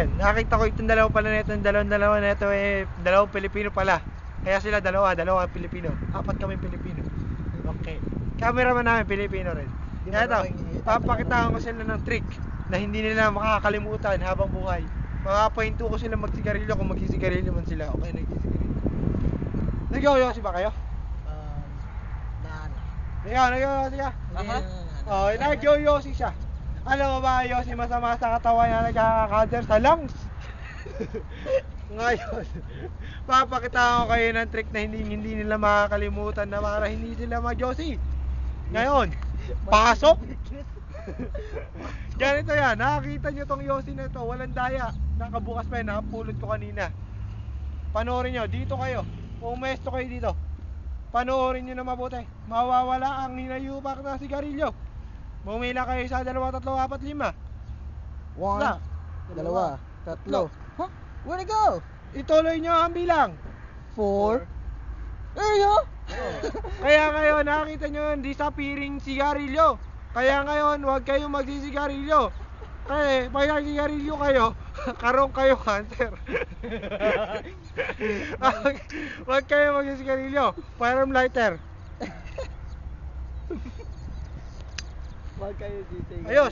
Nakita ko itong dalawa pala na ito, yung dalawa na ito dalawang Pilipino pala. Kaya sila dalawa Pilipino. Apat kami Pilipino. Okay. Cameraman namin Pilipino rin. Kaya ito, papakitaan ko sila ng trick na hindi nila makakalimutan habang buhay. Makapahinto ko sila magsigarilyo kung magsisigarilyo man sila. Okay, nagsisigarilyo. Nag-yoyosi ba kayo? Nag-yoyosi ka? Oo, nag-yoyosi siya. Alam mo ba, yosi masama sa katawan na nagkaka-cancer sa lungs? Ngayon, papakitaan ko kayo ng trick na hindi nila makakalimutan na para hindi sila mag-yosi. Ngayon, pasok! Ganito yan, nakakita nyo tong yosi na ito, walang daya. Nakabukas pa yun, nakapulot ko kanina. Panoorin nyo, dito kayo. Pumesto kayo dito. Panoorin nyo na mabuti. Mawawala ang hinayupak na sigarilyo. Bumila kayo sa 2, 3, 4, 5. 1, 2, 3. Huh? Where'd it go? Ituloy nyo ang bilang. 4. There you go. Kaya ngayon, nakakita nyo yun, disappearing sigarilyo. Kaya ngayon, huwag kayong magsisigarilyo. Kasi pag nagsisigarilyo kayo, karong kayo cancer. Huwag kayong magsisigarilyo. Firearm lighter. Huwag kayo dito. Ayos.